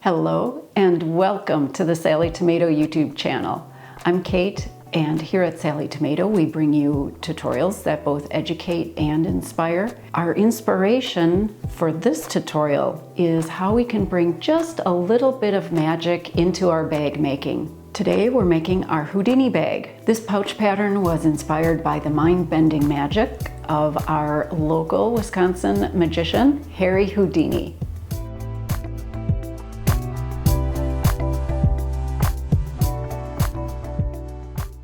Hello and welcome to the Sallie Tomato YouTube channel. I'm Kate, and here at Sallie Tomato we bring you tutorials that both educate and inspire. Our inspiration for this tutorial is how we can bring just a little bit of magic into our bag making. Today we're making our Houdini bag. This pouch pattern was inspired by the mind-bending magic of our local Wisconsin magician, Harry Houdini.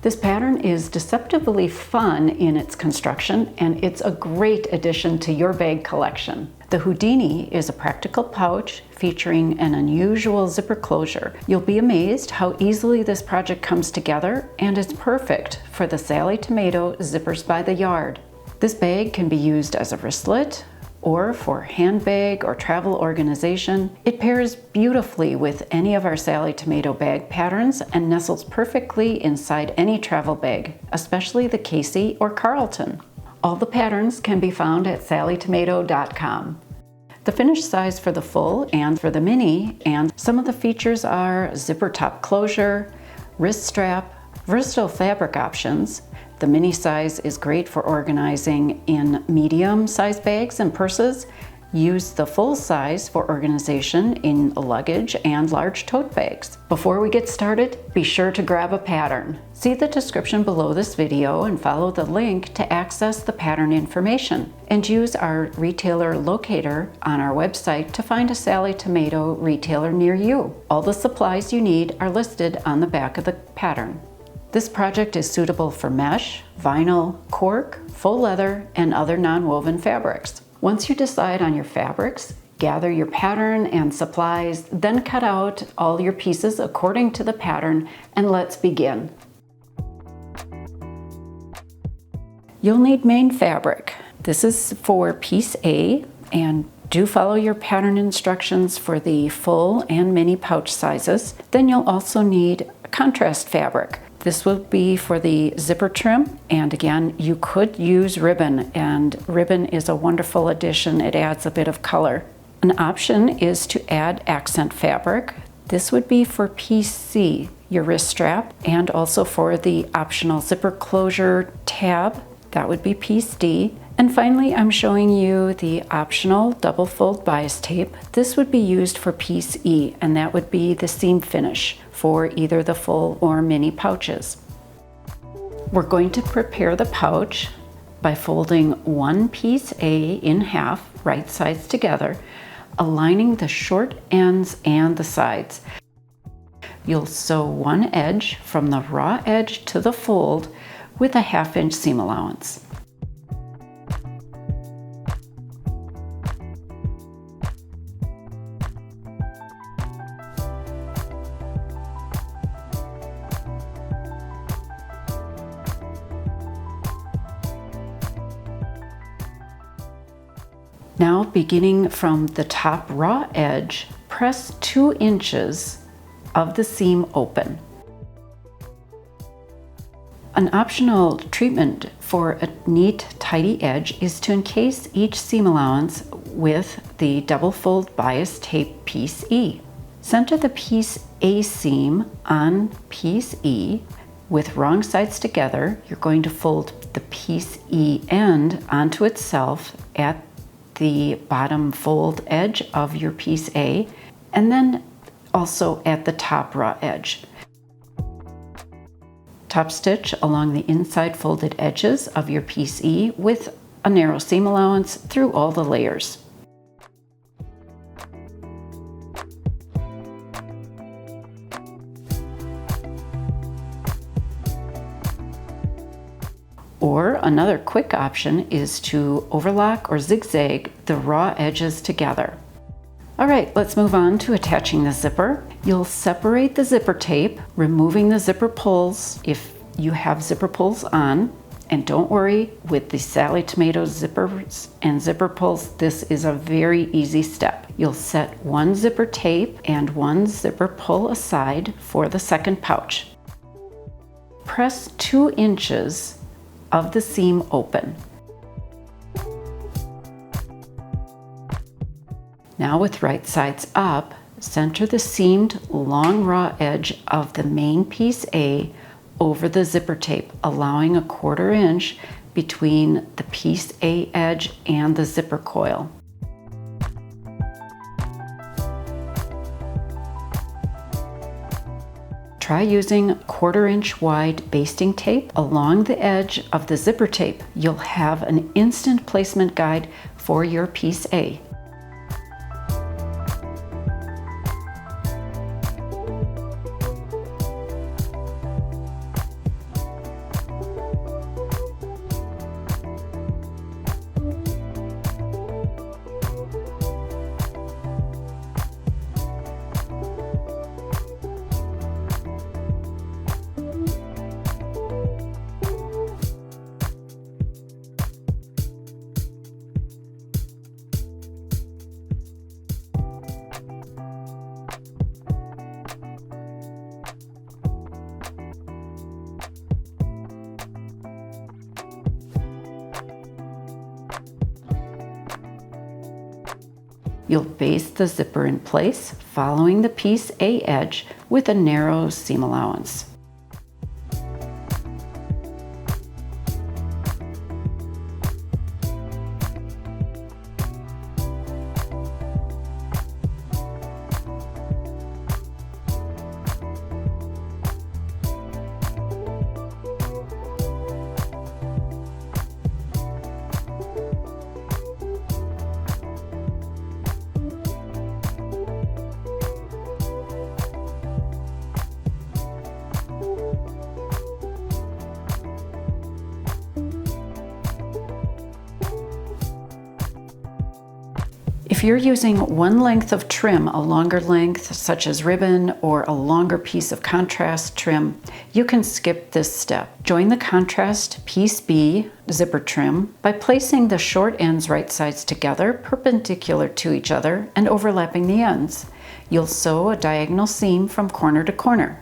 This pattern is deceptively fun in its construction, and it's a great addition to your bag collection. The Houdini is a practical pouch featuring an unusual zipper closure. You'll be amazed how easily this project comes together, and it's perfect for the Sallie Tomato Zippers by the yard. This bag can be used as a wristlet, or for handbag or travel organization. It pairs beautifully with any of our Sallie Tomato bag patterns and nestles perfectly inside any travel bag, especially the Casey or Carlton. All the patterns can be found at sallietomato.com. The finished size for the full and for the mini, and some of the features are zipper top closure, wrist strap, versatile fabric options. The mini size is great for organizing in medium size bags and purses. Use the full size for organization in luggage and large tote bags. Before we get started, be sure to grab a pattern. See the description below this video and follow the link to access the pattern information. And use our retailer locator on our website to find a Sallie Tomato retailer near you. All the supplies you need are listed on the back of the pattern. This project is suitable for mesh, vinyl, cork, faux leather, and other non-woven fabrics. Once you decide on your fabrics, gather your pattern and supplies, then cut out all your pieces according to the pattern, and let's begin. You'll need main fabric. This is for piece A, and do follow your pattern instructions for the full and mini pouch sizes. Then you'll also need contrast fabric. This will be for the zipper trim, and again, you could use ribbon, and ribbon is a wonderful addition. It adds a bit of color. An option is to add accent fabric. This would be for piece C, your wrist strap, and also for the optional zipper closure tab. That would be piece D. And finally, I'm showing you the optional double fold bias tape. This would be used for piece E, and that would be the seam finish for either the full or mini pouches. We're going to prepare the pouch by folding one piece A in half, right sides together, aligning the short ends and the sides. You'll sew one edge from the raw edge to the fold with a 1/2 inch seam allowance. Now, beginning from the top raw edge, press 2 inches of the seam open. An optional treatment for a neat, tidy edge is to encase each seam allowance with the double fold bias tape piece E. Center the piece A seam on piece E. With wrong sides together, you're going to fold the piece E end onto itself at the bottom fold edge of your piece A, and then also at the top raw edge. Top stitch along the inside folded edges of your piece E with a narrow seam allowance through all the layers. Or another quick option is to overlock or zigzag the raw edges together. All right, let's move on to attaching the zipper. You'll separate the zipper tape, removing the zipper pulls if you have zipper pulls on. And don't worry, with the Sallie Tomato zippers and zipper pulls, this is a very easy step. You'll set one zipper tape and one zipper pull aside for the second pouch. Press 2 inches of the seam open. Now with right sides up, Center the seamed long raw edge of the main piece A over the zipper tape, allowing a 1/4 inch between the piece A edge and the zipper coil. Try using 1/4 inch wide basting tape along the edge of the zipper tape. You'll have an instant placement guide for your piece A. You'll baste the zipper in place, following the piece A edge with a narrow seam allowance. If you're using one length of trim, a longer length such as ribbon or a longer piece of contrast trim, you can skip this step. Join the contrast piece B zipper trim by placing the short ends right sides together, perpendicular to each other and overlapping the ends. You'll sew a diagonal seam from corner to corner.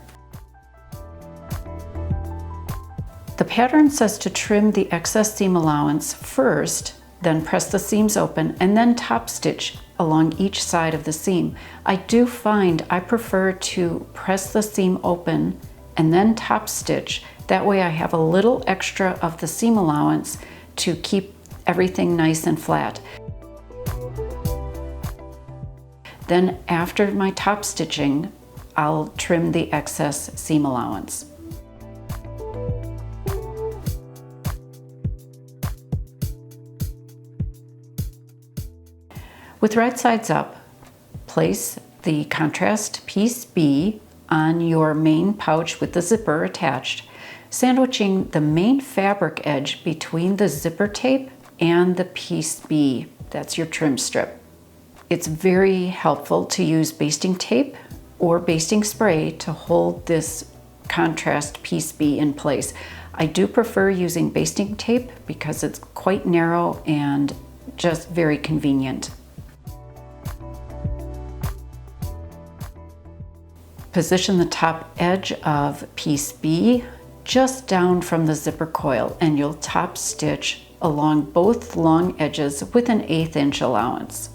The pattern says to trim the excess seam allowance first, then press the seams open, and then top stitch along each side of the seam. I do find I prefer to press the seam open and then top stitch. That way I have a little extra of the seam allowance to keep everything nice and flat. Then after my top stitching, I'll trim the excess seam allowance. With right sides up, place the contrast piece B on your main pouch with the zipper attached, sandwiching the main fabric edge between the zipper tape and the piece B. That's your trim strip. It's very helpful to use basting tape or basting spray to hold this contrast piece B in place. I do prefer using basting tape because it's quite narrow and just very convenient. Position the top edge of piece B just down from the zipper coil, and you'll top stitch along both long edges with an 1/8 inch allowance.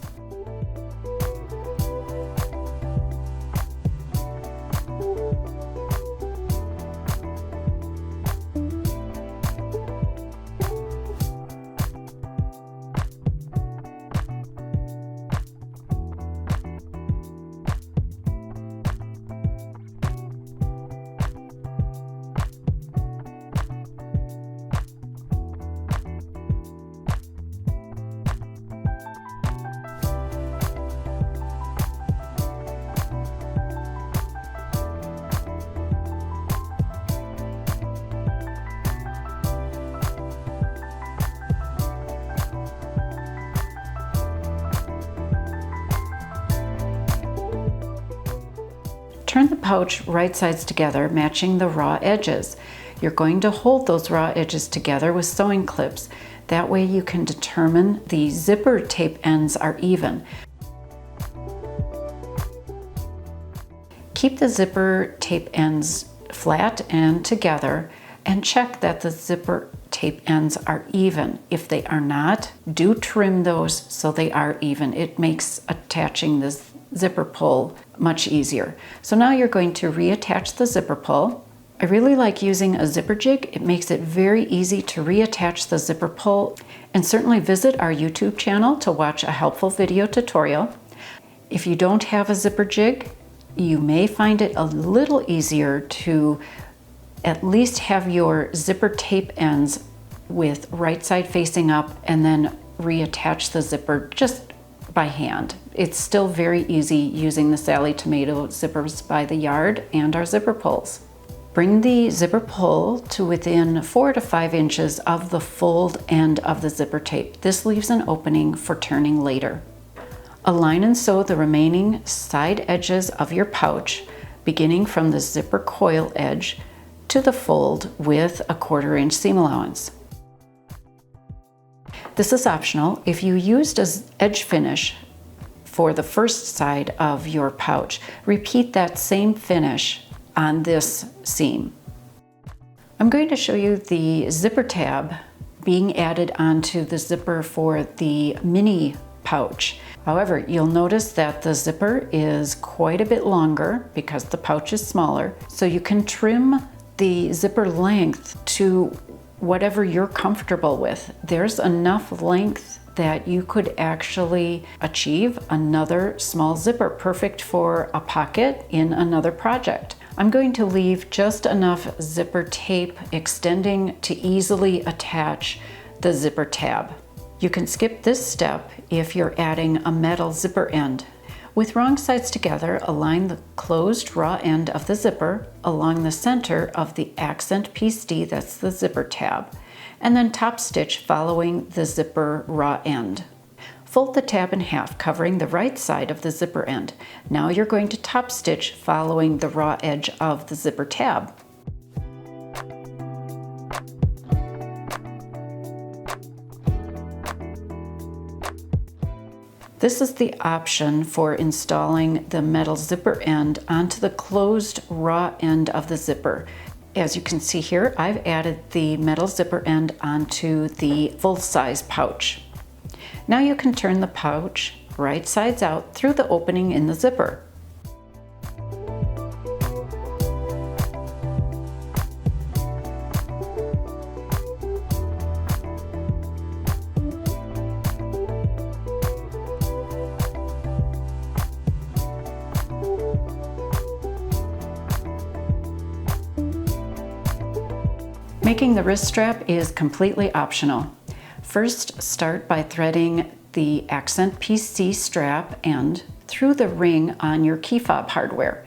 Turn the pouch right sides together, matching the raw edges. You're going to hold those raw edges together with sewing clips. That way you can determine the zipper tape ends are even. Keep the zipper tape ends flat and together, and check that the zipper tape ends are even. If they are not, do trim those so they are even. It makes attaching this zipper pull much easier. So now you're going to reattach the zipper pull. I really like using a zipper jig. It makes it very easy to reattach the zipper pull, and certainly visit our YouTube channel to watch a helpful video tutorial. If you don't have a zipper jig, you may find it a little easier to at least have your zipper tape ends with right side facing up and then reattach the zipper just by hand. It's still very easy using the Sallie Tomato Zippers by the yard and our zipper pulls. Bring the zipper pull to within 4 to 5 inches of the fold end of the zipper tape. This leaves an opening for turning later. Align and sew the remaining side edges of your pouch, beginning from the zipper coil edge to the fold with a 1/4 inch seam allowance. This is optional. If you used an edge finish for the first side of your pouch, repeat that same finish on this seam. I'm going to show you the zipper tab being added onto the zipper for the mini pouch. However, you'll notice that the zipper is quite a bit longer because the pouch is smaller, so you can trim the zipper length to whatever you're comfortable with. There's enough length that you could actually achieve another small zipper, perfect for a pocket in another project. I'm going to leave just enough zipper tape extending to easily attach the zipper tab. You can skip this step if you're adding a metal zipper end. With wrong sides together, align the closed raw end of the zipper along the center of the accent piece D, that's the zipper tab, and then top stitch following the zipper raw end. Fold the tab in half, covering the right side of the zipper end. Now you're going to top stitch following the raw edge of the zipper tab. This is the option for installing the metal zipper end onto the closed raw end of the zipper. As you can see here, I've added the metal zipper end onto the full-size pouch. Now you can turn the pouch right sides out through the opening in the zipper. Making the wrist strap is completely optional. First, start by threading the accent piece C strap end through the ring on your key fob hardware.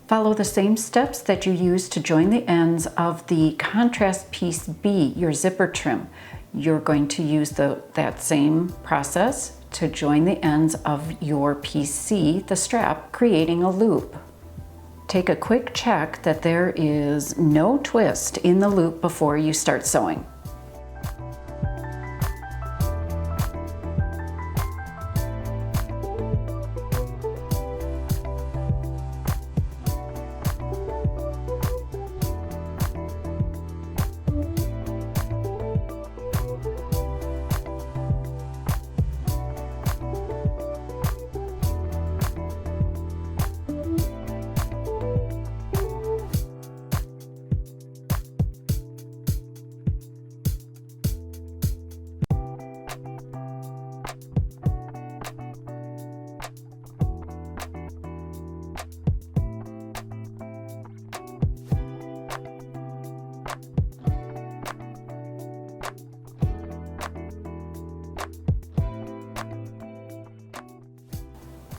Follow the same steps that you use to join the ends of the contrast piece B, your zipper trim. You're going to use that same process to join the ends of your piece C, the strap, creating a loop. Take a quick check that there is no twist in the loop before you start sewing.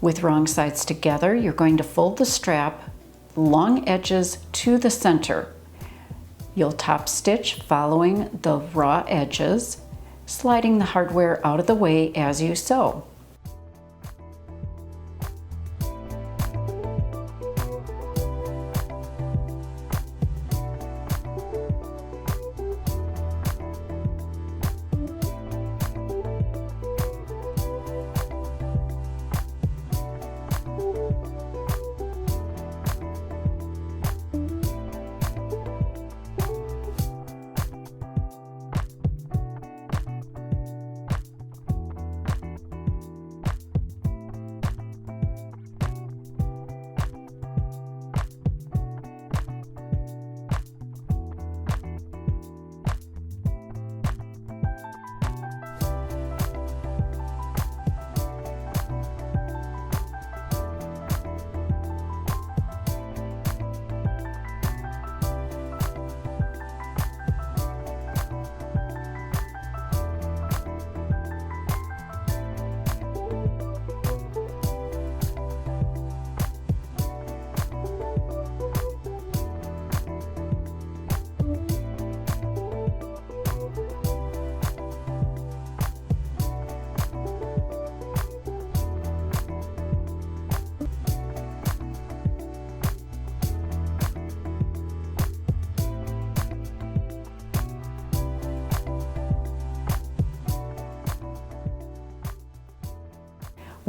With wrong sides together, you're going to fold the strap, long edges to the center. You'll top stitch following the raw edges, sliding the hardware out of the way as you sew.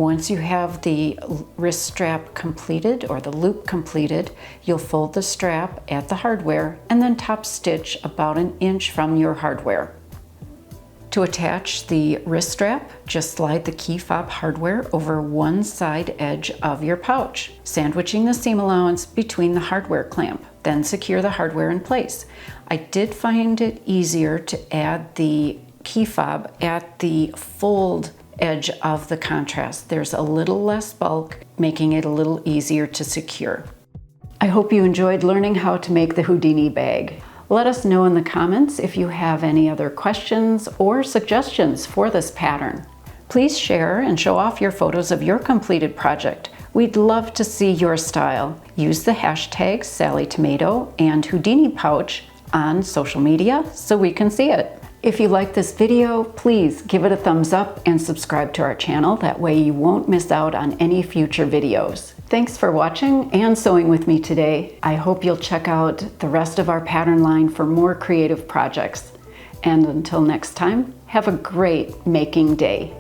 Once you have the wrist strap completed or the loop completed, you'll fold the strap at the hardware and then top stitch about 1 inch from your hardware. To attach the wrist strap, just slide the key fob hardware over one side edge of your pouch, sandwiching the seam allowance between the hardware clamp. Then secure the hardware in place. I did find it easier to add the key fob at the fold edge of the contrast. There's a little less bulk, making it a little easier to secure. I hope you enjoyed learning how to make the Houdini bag. Let us know in the comments if you have any other questions or suggestions for this pattern. Please share and show off your photos of your completed project. We'd love to see your style. Use the hashtags Sallie Tomato and Houdini pouch on social media so we can see it. If you like this video, please give it a thumbs up and subscribe to our channel. That way you won't miss out on any future videos. Thanks for watching and sewing with me today. I hope you'll check out the rest of our pattern line for more creative projects. And until next time, have a great making day.